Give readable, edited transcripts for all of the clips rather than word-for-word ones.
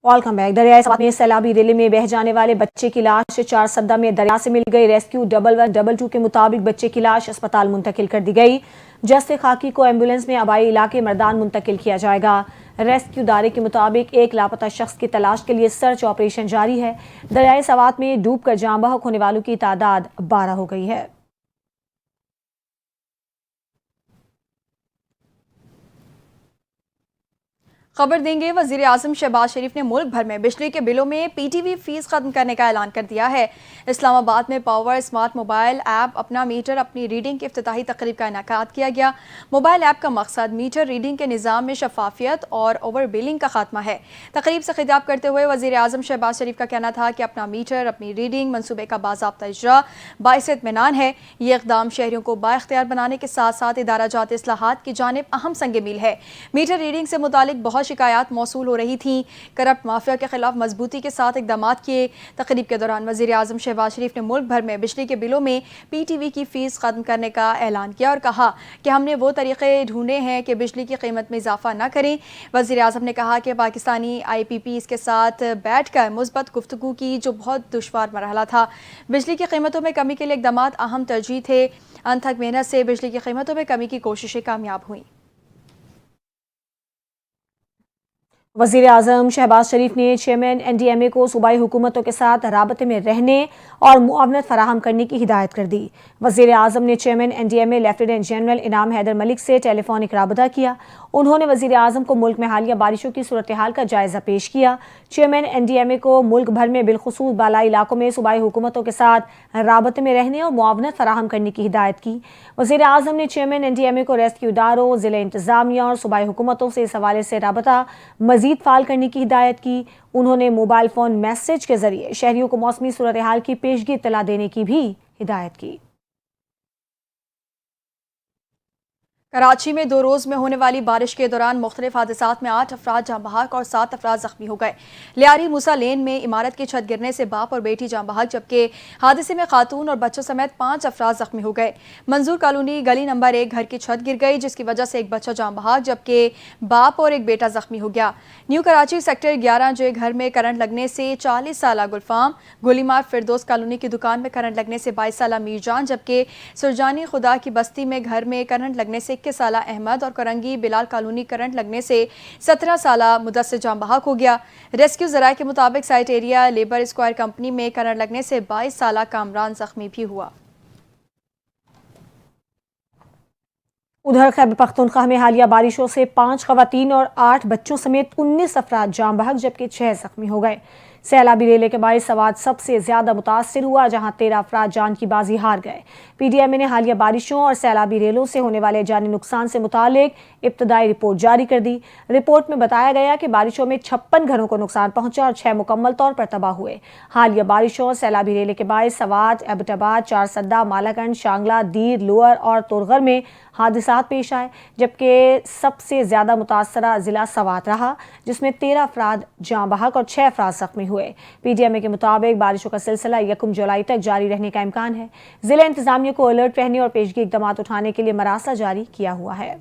Welcome back. दरियाए Swat में सैलाबी रेले में बह जाने वाले बच्चे की लाश 4 सद्दा में दरिया से मिल गई। रेस्क्यू 1122 के मुताबिक बच्चे की लाश अस्पताल मुंतकिल कर दी गई। जस्ते खाकी को एम्बुलेंस में आबाई इलाके मर्दान मुंतकिल किया जाएगा। रेस्क्यू दारे के मुताबिक एक लापता शख्स की तलाश के लिए सर्च ऑपरेशन जारी है। दरियाए सवात में डूब कर जाँ बहक होने वालों की तादाद 12 हो गई है। खबर देंगे। वजीर आजम शहबाज शरीफ ने मुल्क भर में बिजली के बिलों में पीटीवी फीस खत्म करने का ऐलान कर दिया है। इस्लामाबाद में पावर स्मार्ट मोबाइल ऐप अपना मीटर अपनी रीडिंग की इफ्तिताही तकरीब का इनेकाद किया गया। मोबाइल ऐप का मकसद मीटर रीडिंग के निज़ाम में शफाफियत और ओवर बिलिंग का खात्मा है। तकरीब से खिताब करते हुए वजीर आजम शहबाज शरीफ का कहना था कि अपना मीटर अपनी रीडिंग मनसूबे का बाज़ाब्ता इजरा बाइस इत्मीनान है। ये इक़दाम शहरियों को बाइख्तियार बनाने के साथ साथ इदारा जाती इस्लाहात की जानिब अहम संग मील है। मीटर रीडिंग से मुतालिक बहुत शिकायत मौसूल हो रही थी। करप्ट माफिया के खिलाफ मजबूती के साथ इकदाम किए। तकरीब के दौरान वजीर आजम शहबाज शरीफ ने मुल्क भर में बिजली के बिलों में पीटीवी की फीस खत्म करने का ऐलान किया और कहा कि हमने वो तरीके ढूंढे हैं कि बिजली की कीमत में इजाफा न करें। वजीर आजम ने कहा कि पाकिस्तानी IPPs के साथ बैठ कर मुस्बत गुफ्तगू की जो बहुत दुश्वार मरहला था। बिजली की कीमतों में कमी के लिए इकदाम अहम तरजीह थे। अनथक मेहनत से बिजली की कीमतों में कमी की कोशिशें कामयाब हुई। वज़ीर आज़म शहबाज शरीफ ने चेयरमैन NDMA को सूबाई हुकूमतों के साथ राबते में रहने और मुआवनत फराहम करने की हिदायत कर दी। वज़ीर आज़म ने चेयरमैन NDMA लेफ्टिनेंट जनरल इनाम हैदर मलिक से टेलीफोनिक राबता किया। उन्होंने वज़ीर आज़म को मुल्क में हालिया बारिशों की सूरत हाल का जायज़ा पेश किया। चेयरमैन NDMA को मुल्क भर में बिलखुसूस बालाई इलाकों में सूबाई हुकूमतों के साथ राबते में रहने और मुआवनत फराहम करने की हिदायत की। वज़ीर आज़म ने चेयरमैन NDMA को रेस्क्यू इदारों, ज़िला इंतज़ामिया और सूबाई हुकूमतों से इस हवाले से राबता मजीद फाल करने की हिदायत की। उन्होंने मोबाइल फ़ोन मैसेज के जरिए शहरियों को मौसमी सूरत हाल की पेशगी इत्तला देने की भी हिदायत की। कराची में 2 रोज़ में होने वाली बारिश के दौरान मुख्तलिफ हादसात में 8 अफराद जाँ बहक और 7 अफराद जख्मी हो गए। लियारी मूसा लेन में इमारत की छत गिरने से बाप और बेटी जाँ बहक, जबकि हादसे में खातून और बच्चों समेत 5 अफराद जख्मी हो गए। मंजूर कॉलोनी गली नंबर 1 घर की छत गिर गई, जिसकी वजह से एक बच्चा जाँ बहक जबकि बाप और एक बेटा जख्मी हो गया। न्यू कराची सेक्टर 11J घर में करंट लगने से 40 साल गुलफाम, गोलीमार फिरदौस कॉलोनी की दुकान में करंट लगने से 22 साल मीरजान, जबकि सुरजानी खुदा की बस्ती में घर में करंट लगने से 21 साल अहमद और करंगी बिलाल कॉलोनी करंट लगने से 17 साल मुदस्सिर जाँ बहक हो गया। रेस्क्यू ज़राए के मुताबिक site area labour square company में करंट लगने से 22 साल कामरान जख्मी भी हुआ। उधर खैबर पख्तूनख्वा में हालिया बारिशों से 5 खवातीन और 8 बच्चों समेत 19 अफराद जाँ बहक जबकि 6 जख्मी हो गए। सैलाबी रेले के बायस सवात सबसे ज्यादा मुतासर हुआ, जहां 13 अफराद जान की बाजी हार गए। PDMA ने हालिया बारिशों और सैलाबी रेलों से होने वाले जानी नुकसान से मुतालिक इब्तदाई रिपोर्ट जारी कर दी। रिपोर्ट में बताया गया कि बारिशों में 56 घरों को नुकसान पहुंचा और 6 मुकम्मल तौर पर तबाह हुए। हालिया बारिशों और सैलाबी रेले के बायस सवात, एबटाबाद, चार सद्दा, मालागंज, शांगला, दीर, लोअर और तुरगर में हादसात पेश आए, जबकि सबसे ज्यादा मुतासरा जिला सवात रहा, जिसमें 13 अफराद जाँ बहक और 6 अफराद जख्मी हुए। PDMA के मुताबिक बारिशों का सिलसिला 1 जुलाई तक जारी रहने का इम्कान है। जिला इंतजामिया को अलर्ट रहने और पेशगी इकदाम उठाने के लिए मरासा जारी किया हुआ है।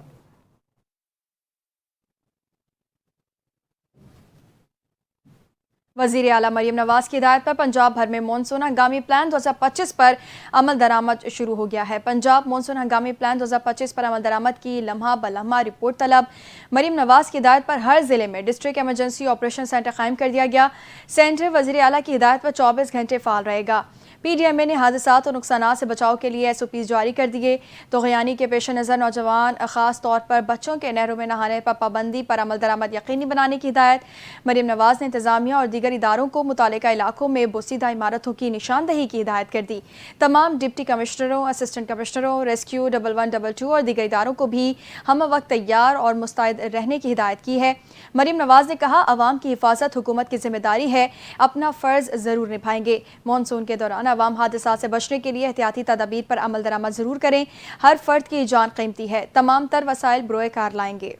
वज़ीर आला मरियम नवाज की हिदायत पर पंजाब भर में मानसून हंगामी प्लान 2025 पर अमल दरामद शुरू हो गया है। पंजाब मानसून हंगामी प्लान 2025 पर अमल दरामद की लम्हा बलम्हा रिपोर्ट तलब। मरियम नवाज की हिदायत पर हर जिले में डिस्ट्रिक्ट एमरजेंसी ऑपरेशन सेंटर कायम कर दिया गया। सेंटर वज़ीर आला की हिदायत पर 24 घंटे फाल रहेगा। PDMA ने हादसात और नुकसानात से बचाव के लिए SOPs जारी कर दिए। तो गयानी के पेश नज़र नौजवान खास तौर पर बच्चों के नहरों में नहाने पर पाबंदी पर अमल दरामद यकीनी बनाने की हिदायत। मरियम नवाज ने इंतजामिया और दीगर इदारों को मुतालिका इलाकों में बोसीदा इमारतों की निशानदही की हिदायत कर दी। तमाम डिप्टी कमिश्नरों, असिस्टेंट कमिश्नरों, रेस्क्यू 1122 और दीगर इदारों को भी हम वक्त तैयार और मुस्तैद रहने की हिदायत की है। मरियम नवाज ने कहा, अवाम की हिफाजत हुकूमत की जिम्मेदारी है, अपना फ़र्ज ज़रूर निभाएंगे। मानसून के दौरान अवाम हादसा से बचने के लिए एहतियाती तदाबीर पर अमल दरामद जरूर करें। हर फर्द की जान कीमती है, तमाम तर वसाइल बरोए कार लाएंगे।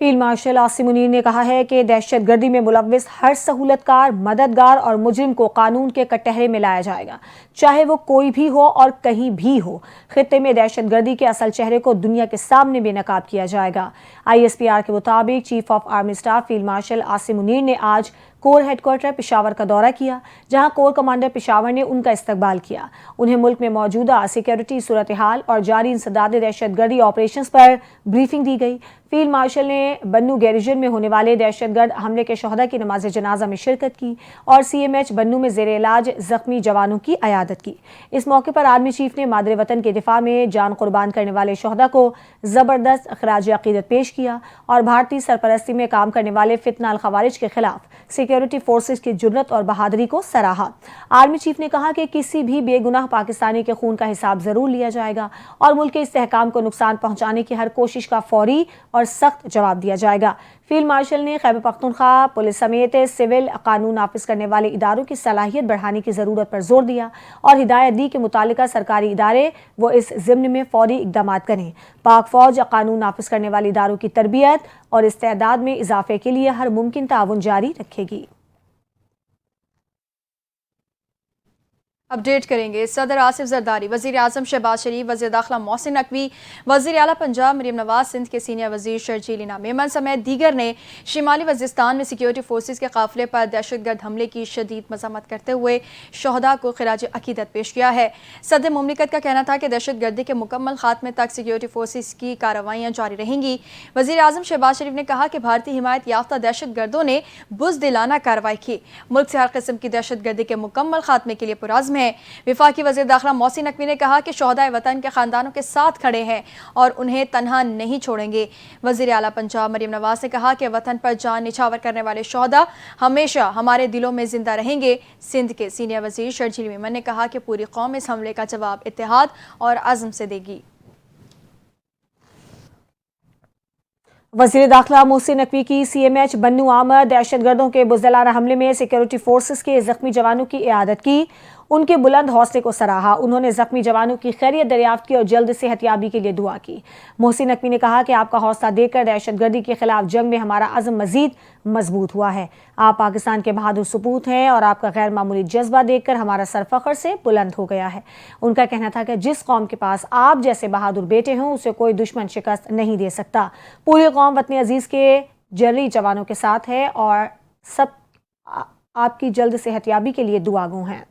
فیلڈ مارشل عاصم منیر نے کہا ہے کہ دہشت گردی میں ملوث ہر سہولت کار، مددگار اور مجرم کو قانون کے کٹہرے میں لایا جائے گا، چاہے وہ کوئی بھی ہو اور کہیں بھی ہو۔ خطے میں دہشت گردی کے اصل چہرے کو دنیا کے سامنے بے نقاب کیا جائے گا۔ ISPR کے مطابق chief of army staff field marshal Asim Munir نے آج کور ہیڈ کوارٹر پشاور کا دورہ کیا، جہاں کور کمانڈر پشاور نے ان کا استقبال کیا۔ انہیں ملک میں موجودہ سیکیورٹی صورتحال اور جاری انسداد دہشت گردی آپریشنز پر بریفنگ دی گئی۔ فیلڈ مارشل نے بنو گیریجن میں ہونے والے دہشت گرد حملے کے شہداء کی نماز جنازہ میں شرکت کی اور CMH بنو میں زیر علاج زخمی جوانوں کی عیادت کی۔ اس موقع پر آرمی چیف نے مادر وطن کے دفاع میں جان قربان کرنے والے شہداء کو زبردست خراج عقیدت پیش کیا اور بھارتی سرپرستی میں کام کرنے والے فتنہ الخوارج کے خلاف سیکیورٹی فورسز کی جرأت اور بہادری کو سراہا۔ آرمی چیف نے کہا کہ کسی بھی بے گناہ پاکستانی کے خون کا حساب ضرور لیا جائے گا اور ملک کے استحکام کو نقصان پہنچانے کی ہر کوشش کا فوری اور سخت جواب دیا جائے گا۔ فیلڈ مارشل نے خیبر پختونخوا پولیس سمیت سول قانون نافذ کرنے والے اداروں کی صلاحیت بڑھانے کی ضرورت پر زور دیا اور ہدایت دی کہ متعلقہ سرکاری ادارے وہ اس ضمن میں فوری اقدامات کریں۔ پاک فوج قانون نافذ کرنے والے اداروں کی تربیت اور استعداد میں اضافے کے لیے ہر ممکن تعاون جاری رکھے گی۔ اپڈیٹ کریں گے۔ صدر آصف زرداری، وزیر اعظم شہباز شریف، وزیر داخلہ محسن نقوی، وزیر اعلیٰ پنجاب مریم نواز، سندھ کے سینئر وزیر شرجیل انعام میمن سمیت دیگر نے شمالی وزیرستان میں سیکیورٹی فورسز کے قافلے پر دہشت گرد حملے کی شدید مذمت کرتے ہوئے شہداء کو خراج عقیدت پیش کیا ہے۔ صدر مملکت کا کہنا تھا کہ دہشت گردی کے مکمل خاتمے تک سیکیورٹی فورسز کی کارروائیاں جاری رہیں گی۔ وزیر اعظم شہباز شریف نے کہا کہ بھارتی حمایت یافتہ دہشت گردوں نے بزدلانہ کارروائی کی، ملک سے ہر قسم کی دہشت گردی کے مکمل خاتمے کے لیے پرعزم ہے۔ وفاقی وزیر داخلہ محسن نقوی نے کہا کہ شہدائے وطن کے خاندانوں کے ساتھ کھڑے ہیں اور انہیں تنہا نہیں چھوڑیں گے۔ وزیر اعلیٰ پنجاب مریم نواز نے کہا کہ وطن پر جان نچھاور کرنے والے شہداء ہمیشہ ہمارے دلوں میں زندہ رہیں گے۔ سندھ کے سینئر وزیر شرجیل میمن نے کہا کہ پوری قوم اس حملے کا جواب اتحاد اور عزم سے دے گی۔ وزیر داخلہ محسن نقوی کی CMH بنو آمد دہشت گردوں کے بزدلانہ حملے میں سیکیورٹی فورسز کے زخمی جوانوں کی عیادت کی، ان کے بلند حوصلے کو سراہا۔ انہوں نے زخمی جوانوں کی خیریت دریافت کی اور جلد صحت یابی کے لیے دعا کی۔ محسن نقوی نے کہا کہ آپ کا حوصلہ دیکھ کر دہشت گردی کے خلاف جنگ میں ہمارا عزم مزید مضبوط ہوا ہے۔ آپ پاکستان کے بہادر سپوت ہیں اور آپ کا غیر معمولی جذبہ دیکھ کر ہمارا سر فخر سے بلند ہو گیا ہے۔ ان کا کہنا تھا کہ جس قوم کے پاس آپ جیسے بہادر بیٹے ہوں اسے کوئی دشمن شکست نہیں دے سکتا۔ پوری قوم وطن عزیز کے جرری جوانوں کے ساتھ ہے اور سب آپ کی جلد صحت یابی کے لیے دعا گو ہیں۔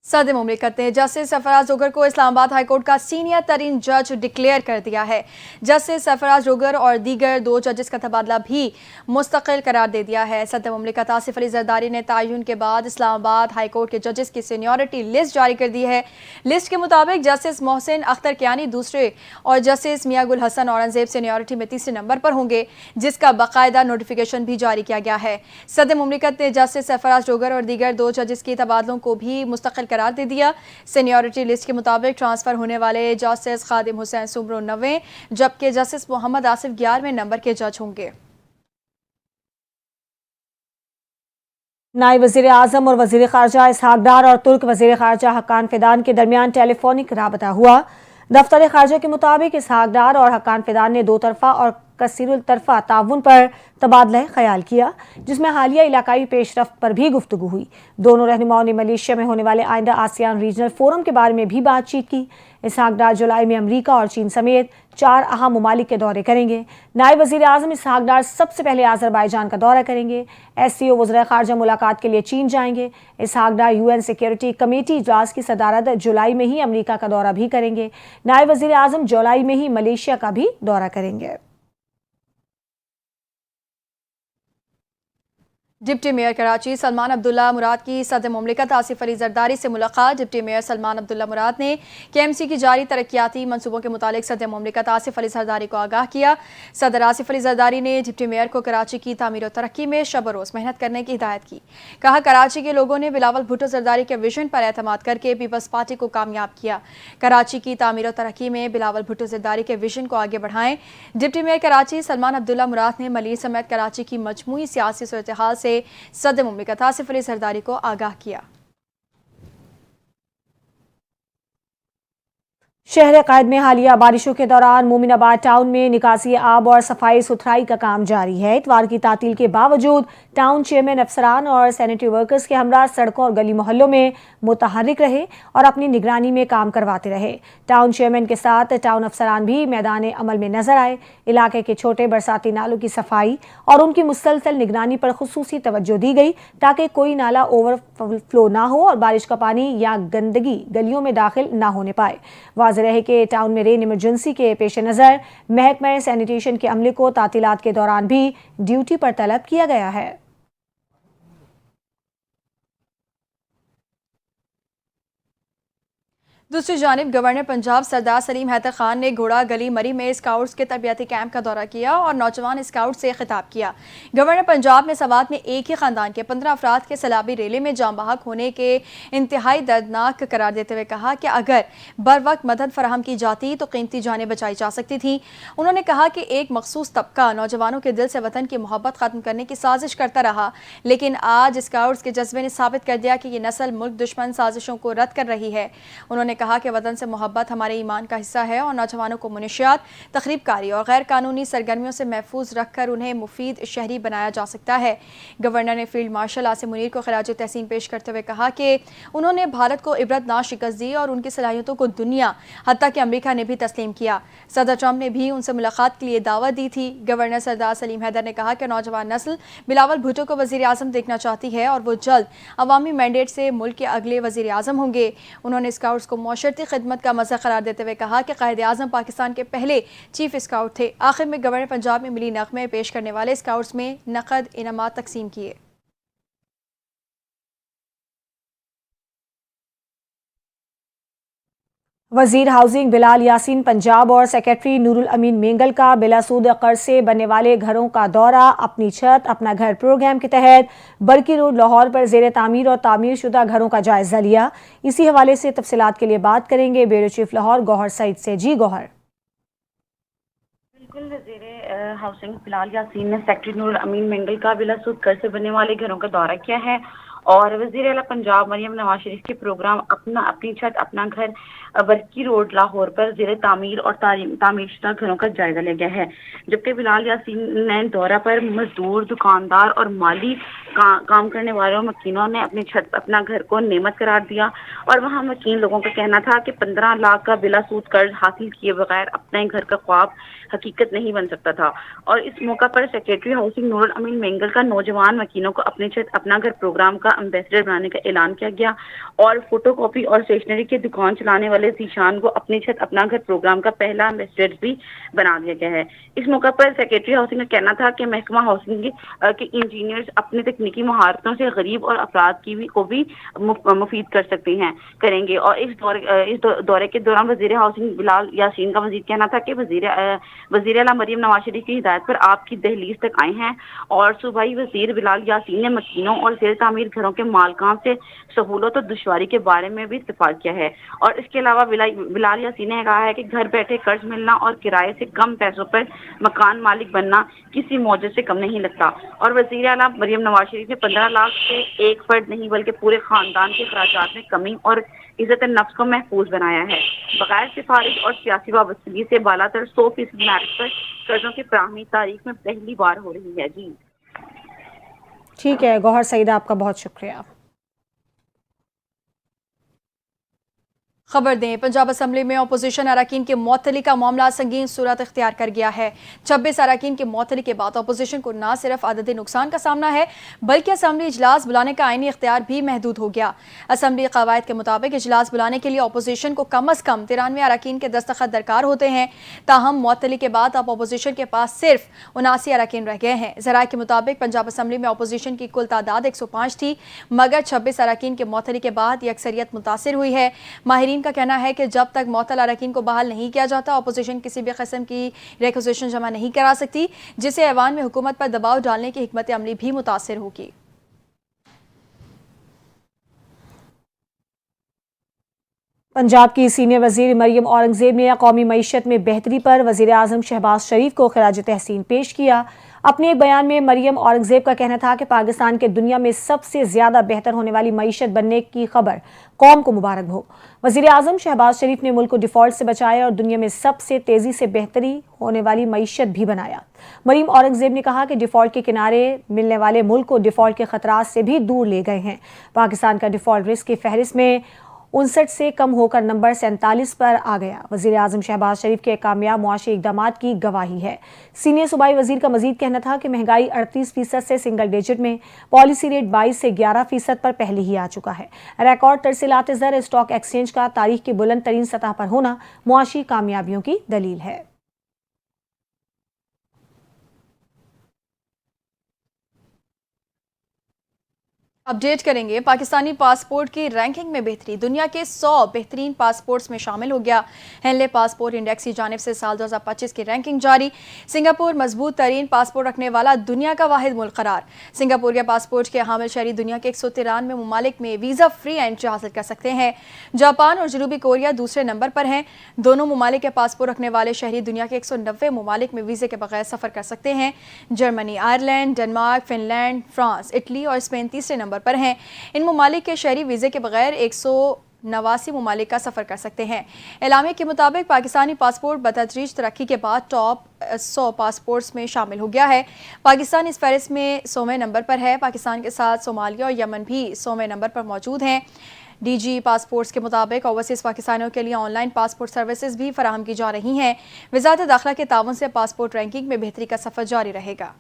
صدر مملکت نے جسٹس سرفراز جوگر کو اسلام آباد ہائی کورٹ کا سینئر ترین جج ڈکلیئر کر دیا ہے۔ جسٹس سرفراز جوگر اور دیگر 2 ججز کا تبادلہ بھی مستقل قرار دے دیا ہے۔ صدر مملکت آصف علی زرداری نے تعین کے بعد اسلام آباد ہائی کورٹ کے ججز کی سینیورٹی لسٹ جاری کر دی ہے۔ لسٹ کے مطابق جسٹس محسن اختر کیانی دوسرے اور جسٹس میاں گل حسن اورنگزیب سینیورٹی میں تیسرے نمبر پر ہوں گے، جس کا باقاعدہ نوٹیفیکیشن بھی جاری کیا گیا ہے۔ صدر مملکت نے جسٹس سرفراز جوگر اور دیگر 2 ججز کی تبادلوں کو بھی مستقل قرار دے دیا۔ سینیورٹی لسٹ کے مطابق ٹرانسفر ہونے والے جسٹس خادم حسین سمرو 90 جبکہ جسٹس محمد آصف 11ویں نمبر کے جج ہوں گے۔ نائب وزیر اعظم اور وزیر خارجہ اسحاق ڈار اور ترک وزیر خارجہ حقان فیدان کے درمیان ٹیلی فونک رابطہ ہوا۔ دفتر خارجہ کے مطابق اسحاق ڈار اور حقان فیدان نے 2 طرفہ اور کثیر الطرفہ تعاون پر تبادلہ خیال کیا، جس میں حالیہ علاقائی پیش رفت پر بھی گفتگو ہوئی۔ دونوں رہنماؤں نے ملیشیا میں ہونے والے آئندہ آسیان ریجنل فورم کے بارے میں بھی بات چیت کی۔ اسحاق ڈار جولائی میں امریکہ اور چین سمیت 4 اہم ممالک کے دورے کریں گے۔ نائب وزیر اعظم اسحاق ڈار سب سے پہلے آذربائیجان کا دورہ کریں گے۔ SCO وزراء خارجہ ملاقات کے لیے چین جائیں گے۔ Ishaq Dar UN security committee اجلاس کی صدارت جولائی میں ہی امریکہ کا دورہ بھی کریں گے۔ نائب وزیر اعظم جولائی میں ہی ملیشیا کا بھی دورہ کریں گے۔ ڈپٹی میئر کراچی سلمان عبداللہ مراد کی صدر مملکت آصف علی زرداری سے ملاقات۔ ڈپٹی میئر سلمان عبداللہ مراد نے KMC کی جاری ترقیاتی منصوبوں کے متعلق صدر مملکت آصف علی زرداری کو آگاہ کیا۔ صدر آصف علی زرداری نے ڈپٹی میئر کو کراچی کی تعمیر و ترقی میں شب و روز محنت کرنے کی ہدایت کی۔ کہا کراچی کے لوگوں نے بلاول بھٹو زرداری کے ویژن پر اعتماد کر کے پیپلز پارٹی کو کامیاب کیا۔ کراچی کی تعمیر و ترقی میں بلاول بھٹو زرداری کے ویژن کو آگے بڑھائیں۔ ڈپٹی میئر کراچی سلمان عبداللہ مراد نے ملی سمیت کراچی کی مجموعی سیاسی صورتحال سے صدر مملکت آصف علی زرداری کو آگاہ کیا۔ शहर क़ायद में हालिया बारिशों के दौरान मोमिनाबाद टाउन में निकासी आब और सफाई सुथराई का काम जारी है। इतवार की तातील के बावजूद टाउन चेयरमैन, अफसरान और सैनिटरी वर्कर्स के हमरा सड़कों और गली मोहल्लों में मुतहर्रिक रहे और अपनी निगरानी में काम करवाते रहे। टाउन चेयरमैन के साथ टाउन अफसरान भी मैदान अमल में नजर आए। इलाके के छोटे बरसाती नालों की सफाई और उनकी मुसलसल निगरानी पर खुसूसी तवज्जो दी गई ताकि कोई नाला ओवरफ्लो ना हो और बारिश का पानी या गंदगी गलियों में दाखिल ना होने पाए। वाज़ेह रहे कि टाउन में रेन इमरजेंसी के पेश नज़र महकमा सैनिटेशन के अमले को तातीलात के दौरान भी ड्यूटी पर तलब किया गया है। दूसरी जानिब गवर्नर पंजाब सरदार सलीम हैदर खान ने घोड़ा गली मरी में स्काउट्स के तरबियती कैंप का दौरा किया और नौजवान स्काउट से खिताब किया। गवर्नर पंजाब ने सवात में एक ही खानदान के 15 अफराद के सैलाबी रेले में जाम बहक होने के इंतहाई दर्दनाक करार देते हुए कहा कि अगर बर वक्त मदद फराहम की जाती तो कीमती जानें बचाई जा सकती थी। उन्होंने कहा कि एक मखसूस तबका नौजवानों के दिल से वतन की मोहब्बत खत्म करने की साजिश करता रहा, लेकिन आज स्काउट्स के जज्बे ने साबित कर दिया कि ये नस्ल मुल्क दुश्मन साजिशों को रद्द कर रही है। उन्होंने कहा कि वतन से मोहब्बत हमारे ईमान का हिस्सा है और नौजवानों को मुनशियात, तखरीबकारी और गैर कानूनी सरगर्मियों से महफूज रखकर उन्हें मुफीद शहरी बनाया जा सकता है। गवर्नर ने फील्ड मार्शल आसिम मुनीर को खराज तहसीन पेश करते हुए कहा कि उन्होंने भारत को इबरतनाक शिकस्त दी और उनकी सलाहियतों को दुनिया हत्ता कि अमरीका ने भी तस्लीम किया। सदर ट्रंप ने भी उनसे मुलाकात के लिए दावत दी थी। गवर्नर सरदार सलीम हैदर ने कहा कि नौजवान नस्ल बिलावल भुट्टो को वज़ीर आज़म देखना चाहती है और वो जल्द अवामी मैंडेट से मुल्क के अगले वज़ीर आज़म होंगे। उन्होंने स्काउट्स को मुआशरती खिदमत का मज़हर करार देते हुए कहा कि कायदे आज़म पाकिस्तान के पहले चीफ स्काउट थे। आखिर में गवर्नर पंजाब में मिली नगमे पेश करने वाले स्काउट्स में नकद इनामात तकसीम किए। वजीर हाउसिंग बिलाल यासीन पंजाब और सेक्रेटरी नूरुल अमीन मेंगल का बिलासूद कर्ज से बनने वाले घरों का दौरा अपनी छत अपना घर प्रोग्राम के तहत बरकी रोड लाहौर पर जेर तामीर और तामीर शुदा घरों का जायजा लिया। इसी हवाले से तफसीलात के लिए बात करेंगे ब्यूरो चीफ लाहौर गौहर सईद से। जी गौहर। बिल्कुल, वजीर हाउसिंग बिलाल यासीन ने सेक्रेटरी नूरुल अमीन मेंगल का बिलासूद कर्ज से बनने वाले घरों का दौरा किया है और वज़ीर आला पंजाब मरियम नवाज शरीफ के प्रोग्राम अपनी छत अपना घर बरकी रोड लाहौर पर ज़ेर तामीर और तामीर शुदा घरों का जायजा लिया गया है। जबकि बिलाल यासीन ने दौरा पर मजदूर, दुकानदार और माली काम करने वालों मकीनों ने अपनी छत अपना घर को नेमत करार दिया और वहाँ मकीन लोगों का कहना था कि 15 लाख का बिलासूद कर्ज हासिल किए बगैर अपने घर का ख्वाब हकीकत नहीं बन सकता था। और इस मौका पर सेक्रेटरी हाउसिंग नूरुल अमीन मेंगल का नौजवान मकीनों को अपनी छत अपना घर प्रोग्राम का एम्बेसडर बनाने का ऐलान किया गया और फोटो कॉपी और स्टेशनरी की दुकान चलाने वाले जीशान को अपनी छत अपना घर प्रोग्राम का पहला एम्बेसडर भी बना दिया गया है। इस मौका पर सेक्रेटरी हाउसिंग का कहना था कि महकमा हाउसिंग के इंजीनियर्स अपनी तकनीकी महारतों से गरीब और अफराद को भी मुफीद करेंगे। और इस दौरे के दौरान वजीर हाउसिंग बिलाल यासीन का मजीद कहना था कि वजीर आला मरियम नवाज शरीफ की हिदायत पर आपकी दहलीज तक आए हैं और सूबाई वजीर बिलाल यासीन ने मकीनों और ज़ेर तामीर घरों के मालकान से सहूलत और दुश्वारी के बारे में भी इत्तेफाक किया है। और इसके अलावा बिलाल यासीन ने कहा है कि घर बैठे कर्ज मिलना और किराए से कम पैसों पर मकान मालिक बनना किसी मौजे से कम नहीं लगता। और वजीर आला मरियम नवाज शरीफ ने 15 लाख से एक फर्द नहीं बल्कि पूरे खानदान के खर्चात में कमी और इज्जत नफ्स को महफूज बनाया है। बगैर सिफारिश और सियासी वाबस्तगी से बालातर 100% मैरिज पर कर्जों की फराहमी तारीख में पहली बार हो रही है। जी ठीक है गौहर सईदा, आपका बहुत शुक्रिया। खबर दें, पंजाब असम्बली में अपोजिशन अरकान के मुअत्तली का मामला संगीन सूरत इख्तियार कर गया है। 26 अरकान के मुअत्तली के बाद अपोजिशन को न सिर्फ अददी नुकसान का सामना है बल्कि असम्बली इजलास बुलाने का आईनी इख्तियार भी महदूद हो गया। असम्बली कवायद के मुताबिक इजलास बुलाने के लिए अपोजिशन को कम अज कम 93 अरकान के दस्तखत दरकार होते हैं। ताहम मुअत्तली के बाद अब अपोजिशन के पास सिर्फ 79 अरकान रह गए हैं। ज़राए के मुताबिक पंजाब असम्बली में अपोजिशन की कुल तादाद 105 थी, मगर 26 अरकान के मुअत्तली के बाद ये अक्सरियत मुतासिर हुई है। माहिरीन का कहना है कि जब तक मुअत्तल अरकान को बहाल नहीं किया जाता अपोजिशन किसी भी किस्म की रिक्विजिशन जमा नहीं करा सकती, जिससे ऐवान में हुकूमत पर दबाव डालने की हिकमत अमली भी मुतासिर होगी। पंजाब की सीनियर वजीर मरियम औरंगजेब ने कौमी मईशत में बेहतरी पर वजीर आजम शहबाज शरीफ को खराज तहसीन पेश किया। अपने एक बयान में मरियम औरंगजेब का कहना था कि पाकिस्तान के दुनिया में सबसे ज्यादा बेहतर होने वाली मईशत बनने की खबर कौम को मुबारक हो। वजीर आजम शहबाज शरीफ ने मुल्क को डिफॉल्ट से बचाया और दुनिया में सबसे तेजी से बेहतरी होने वाली मईशत भी बनाया। मरियम औरंगजेब ने कहा कि डिफॉल्ट के किनारे मिलने वाले मुल्क को डिफॉल्ट के खतरात से भी दूर ले गए हैं। पाकिस्तान का डिफॉल्ट रिस्क की फहरिस्त में 59 से कम होकर नंबर 47 पर आ गया। वजीर आजम शहबाज शरीफ के कामयाब मुआशी इकदामात की गवाही है। सीनियर सूबाई वजीर का मजीद कहना था कि महंगाई 38% से सिंगल डिजिट में, पॉलिसी रेट 22 से 11% पर पहले ही आ चुका है। रिकॉर्ड तरसीलात ज़र स्टॉक एक्सचेंज का तारीख की बुलंद तरीन सतह पर होना मुआशी कामयाबियों की दलील है। अपडेट करेंगे। पाकिस्तानी पासपोर्ट की रैंकिंग में बेहतरी, दुनिया के 100 बेहतरीन पासपोर्ट्स में शामिल हो गया। हेनले पासपोर्ट इंडेक्स की जानिब से साल 2025 की रैंकिंग जारी। सिंगापुर मजबूत तरीन पासपोर्ट रखने वाला दुनिया का वाहिद मुल्क करार। सिंगापुर के पासपोर्ट के हामिल शहरी दुनिया के 193 ममालिक में वीज़ा फ्री एंट्री हासिल कर सकते हैं। जापान और जनूबी कोरिया दूसरे नंबर पर हैं। दोनों ममालिक के पासपोर्ट रखने वाले शहरी दुनिया के 190 ममालिक में वीज़े के बगैर सफ़र कर सकते हैं। Germany, Ireland, Denmark, Finland, France, Italy और स्पेन तीसरे नंबर पर हैं। इन ममालिक के शहरी वीज़े के बगैर 189 ममालिक का सफ़र कर सकते हैं। एलामिया के मुताबिक पाकिस्तानी पासपोर्ट बतदरीज तरक्की के बाद टॉप 100 पासपोर्ट्स में शामिल हो गया है। पाकिस्तान इस फहरिस्त में 100वें नंबर पर है। पाकिस्तान के साथ सोमालिया और यमन भी 100वें नंबर पर मौजूद हैं। DG पासपोर्ट्स के मुताबिक ओवरसीज़ पाकिस्तानियों के लिए ऑनलाइन पासपोर्ट सर्विसेज भी फराहम की जा रही हैं। वज़ारत दाखिला के ताउन से पासपोर्ट रैंकिंग में बेहतरी का सफ़र जारी रहेगा।